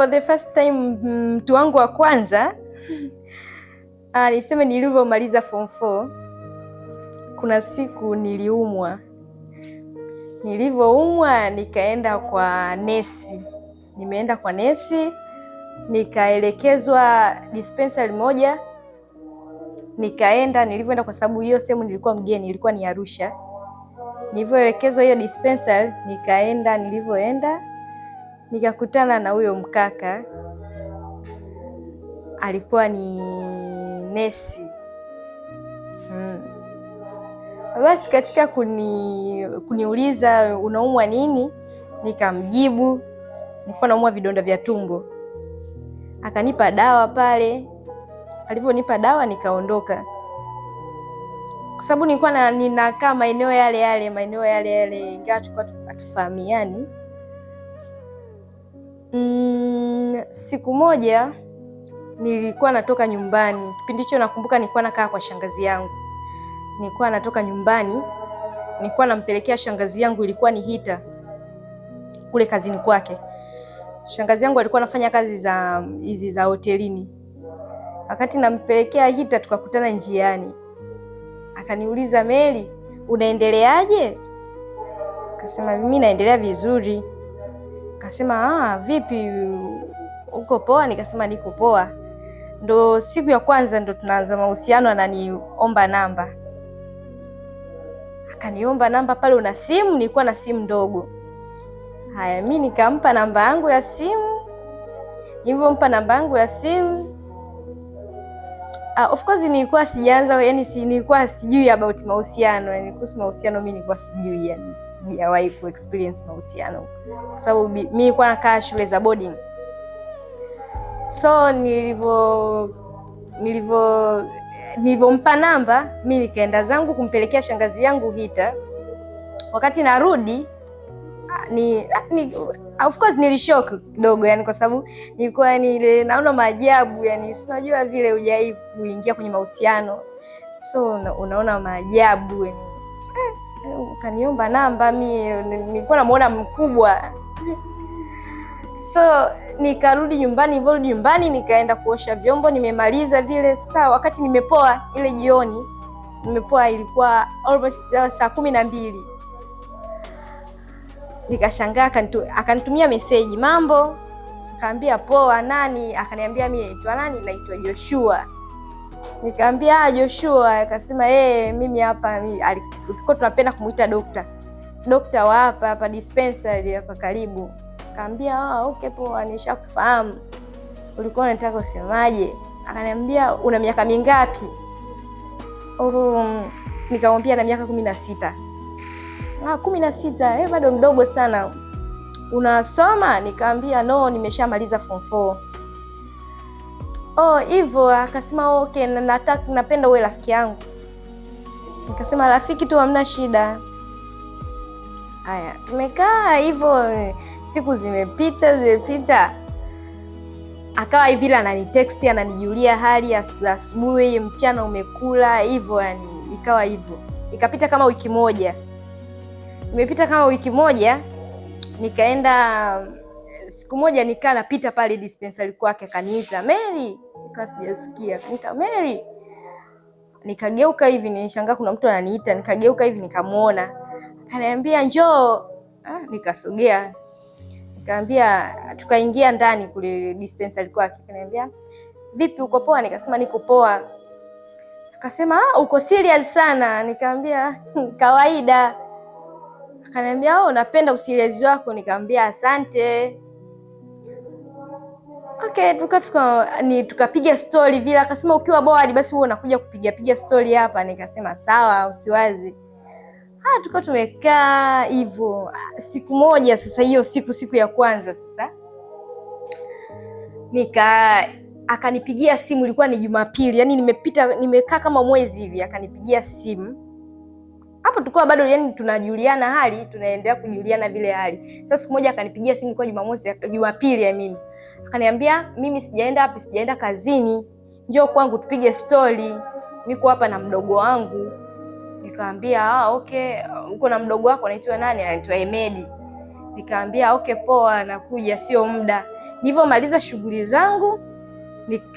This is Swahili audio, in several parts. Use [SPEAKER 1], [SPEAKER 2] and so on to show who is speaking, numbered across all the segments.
[SPEAKER 1] for the first time mtu wangu wa kwanza niseme nilivyomaliza form 4, kuna siku niliumwa. Nilivyoumwa nikaenda kwa nesi. Nimeenda kwa nesi, nikaelekezwa dispensary moja. Nilivyoenda kwa sababu hiyo sehemu nilikuwa mgeni, ilikuwa ni Arusha. Nilivyoelekezwa hiyo dispensary, nilivyoenda nikakutana na huyo mkaka. Alikuwa ni nesi. Basi katika kuniuliza unaumwa nini, nikamjibu nilikuwa naumwa vidonda vya tumbo. Akanipa dawa pale. Alivyonipa dawa nikaondoka. Kwa sababu nilikuwa ninakaa maeneo yale ingawa tulikuwa hatufahamiani. Siku moja nilikuwa natoka nyumbani. Kipindi hicho nakumbuka nilikuwa nakaa kwa shangazi yangu. Nilikuwa natoka nyumbani, nilikuwa nampelekea shangazi yangu, ilikuwa ni hita kule kazini kwake. Shangazi yangu alikuwa anafanya kazi za hotelini. Wakati nampelekea hita tukakutana njiani. Akaniuliza, Mary, unaendeleaje? Akasema mimi naendelea vizuri. Akasema vipi, uko poa? Nikasema niko poa. Ndo siku ya kwanza ndo tunaanza mahusiano, ananiomba namba. Akaniomba namba pale, una simu? Nilikuwa na simu ndogo. Haya, mimi nikampa namba yangu ya simu. Nilivyompa namba yangu ya simu, of course nilikuwa sijaanza, nilikuwa sijui about mahusiano. Kuhusu mahusiano mimi nilikuwa sijui, sijawahi ku experience mahusiano kwa sababu mimi nilikuwa nakaa shule za boarding. So nilivyompa namba, mimi nikaenda zangu kumpelekea shangazi yangu hita. Wakati narudi of course nilishock kidogo, kwa sababu nilikuwa naona maajabu, unajua vile hujai kuingia kwenye mahusiano, so unaona maajabu. Kaniomba namba, mimi nilikuwa namuona mkubwa. So nikarudi nyumbani, nikaenda kuosha vyombo, nimemaliza vile. Sasa wakati nimepoa ile jioni, ilikuwa almost saa 12. Nikashangaa, akanitumia message, mambo. Akaambia poa, nani? Akaniambia mimi naitwa nani? Naitwa Joshua. Nikamwambia Joshua. Akasema mimi hapa, tulikuwa tunapenda kumuita dokta wa hapa dispensary hapa karibu. Akaambia okay poa, nishakufahamu. Ulikuwa unataka usemaje? Akaniambia una miaka mingapi? Nikamwambia na miaka 16. 16? Bado mdogo sana. Unasoma? Nikamwambia no, nimeshamaliza form 4. Hivyo. Akasema okay, napenda uwe rafiki yangu. Nikasema rafiki tu, hamna shida. Haya, tumekaa hivyo, siku zimepita. Akawa hivi ananitext, ananijulia hali, asubuhi, mchana umekula, hivyo ikawa hivyo. Ikapita kama wiki moja. Imepita kama wiki moja, nikaenda siku moja nikaa napita pale dispensary kwake, akaniita Mary. Nikawa sijasikia, akaniita Mary. Nikageuka hivi, nishangaa kuna mtu ananiita. Nikageuka hivi nikamuona. Akaniambia njoo. Nikasogea. Nikamwambia, tukaingia ndani kule dispensary kwake. Akaniambia vipi, uko poa? Nikasema niko poa. Akasema uko serious sana. Nikamwambia kawaida. Akaniambia napenda usiriasi wako. Nikamwambia asante. Okay, tukapiga story vile. Akasema ukiwa bored basi wewe unakuja kupiga story hapa. Nikasema sawa, usiwazi. Tulikuwa tumekaa hivyo. Siku moja sasa, hiyo siku ya kwanza sasa, akanipigia simu. Ilikuwa ni Jumapili, nimekaa kama mwezi hivi. Akanipigia simu. Hapo tulikuwa bado tunajuliana hali, tunaendelea kujuliana vile hali. Sasa siku moja akanipigia simu kwa Jumapili. Akaniambia mimi sijaenda kazini. Njoo kwangu tupige story. Niko hapa na mdogo wangu. Nikamwambia okay, uko na mdogo wako anaitwa nani? Anaitwa Emedi. Nikamwambia okay poa, nakuja sio muda. Nilivyomaliza shughuli zangu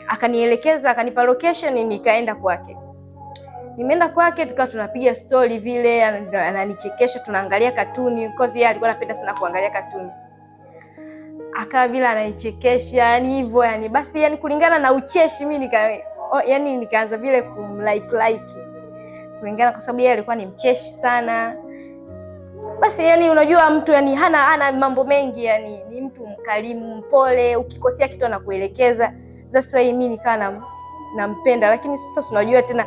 [SPEAKER 1] akanielekeza, akanipa location, nikaenda kwake. Nimeenda kwake, tukawa tunapiga story vile, ananichekesha, tunaangalia katuni because yeye alikuwa anapenda sana kuangalia katuni. Akawa vile ananichekesha, yani hivyo, yani basi, yani kulingana na ucheshi mimi nikaanza vile kumlike kulingana, kwa sababu yeye alikuwa ni mcheshi sana. Basi yani unajua mtu yani hana mambo mengi, yani ni mtu mkarimu, mpole, ukikosea kitu anakuelekeza. That's why mimi nikawa nampenda. Lakini sasa unajua tena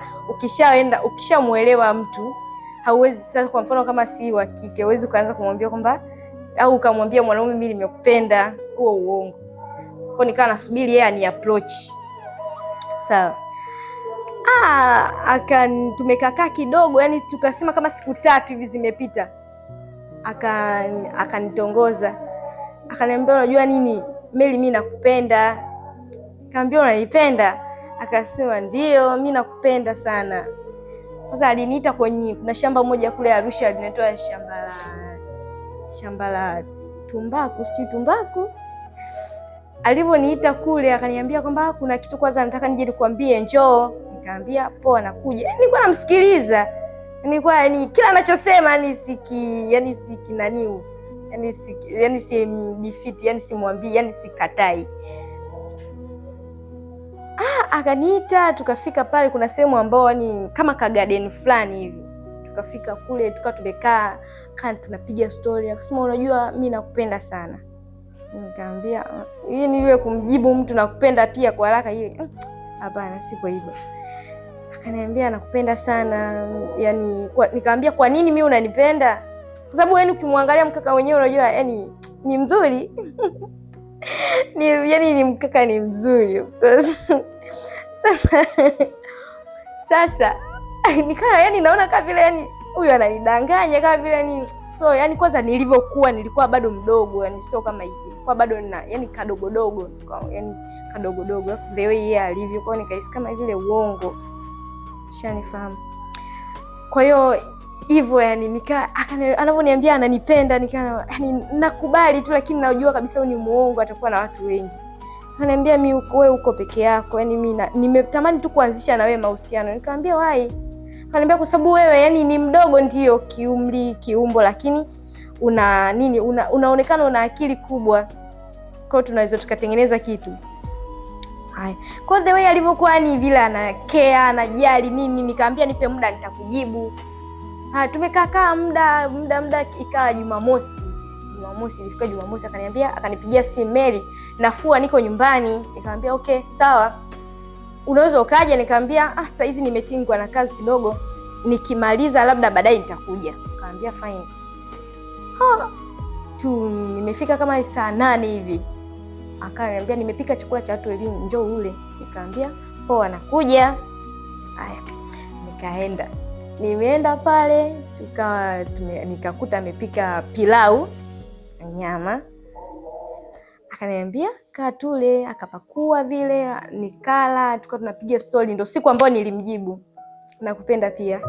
[SPEAKER 1] ukishamuelewa mtu hauwezi sasa, kwa mfano kama si wa kike huwezi kuanza kumwambia kwamba, au ukamwambia mwanaume mimi nimekupenda, huo uongo. Kwa nikawa nasubiri yeye ani approach. Sawa. Tumekaa kidogo, yani tukasema kama siku 3 hivi zimepita. Akanitongoza. Akaniambia unajua nini? Meli, mimi nakupenda. Nikamwambia unanipenda? Akasema ndio, mimi nakupenda sana. Sasa aliniita kuna shamba moja kule Arusha linaitwa shamba la tumbaku, sijui tumbaku. Aliponiita kule akaniambia kwamba kuna kitu kwanza nataka nije nikwambie, njoo. Nikamwambia poa, nakuja. Nilikuwa namsikiliza. Nilikuwa kila anachosema simdefeat, simwambii, sikatai. Akaniita, tukafika pale, kuna sehemu ambao kama ka garden fulani hivi. Tukafika kule, tukawa tumekaa, tunapiga story. Akasema unajua mimi nakupenda sana. Nikamwambia hii ni ile kumjibu mtu nakupenda pia kwa haraka ile. Hapana, sipo hivyo. Akaniambia nakupenda sana. Nikamwambia kwa nini mimi unanipenda? Kwa sababu ukimwangalia mkaka wenyewe unajua ni mzuri. ni mkaka ni mzuri. Sasa nikaa naona kama vile huyu ananidanganya kama vile so kwanza nilikuwa bado mdogo, sio kama hivi. Kwa bado kadogodogo, kadogodogo, alafu the way yeye alivyo, kwa nikahisi kama vile uongo. Ushanifahamu? Kwa hiyo hivyo anaponiambia ananipenda nakubali tu, lakini najua kabisa huyu ni muongo, atakuwa na watu wengi. Ananiambia mimi wewe uko peke yako, mimi nimetamani tu kuanzisha na wewe mahusiano. Nikamwambia why? Ananiambia kwa sababu wewe ni mdogo ndio kiumri, kiumbo, lakini unaonekana una akili kubwa. Kwa hiyo tunaweza tukatengeneza kitu. Haya. Kwa the way alivyokuwa vile anakea, anajali nini, nikamwambia nipe muda nitakujibu. Tumekaa muda ikawa Jumamosi. Ilifika Jumamosi akanipigia simu, Mary, nafua, niko nyumbani. Nikamwambia okay, sawa. Unaweza ukaja? Nikamwambia saa hizi nimetingwa na kazi kidogo. Nikimaliza labda baadaye nitakuja. Nikamwambia fine. Nimefika kama saa 8 hivi. Akaniambia nimepika chakula cha watu elimu, njoo ule. Nikamwambia poa, nakuja. Haya. Nikaenda. Nimeenda pale nikakuta amepika pilau na nyama. Akaniambia kaa tule, akapakua vile, nikala, tukawa tunapiga story. Ndio siku ambayo nilimjibu nakupenda pia.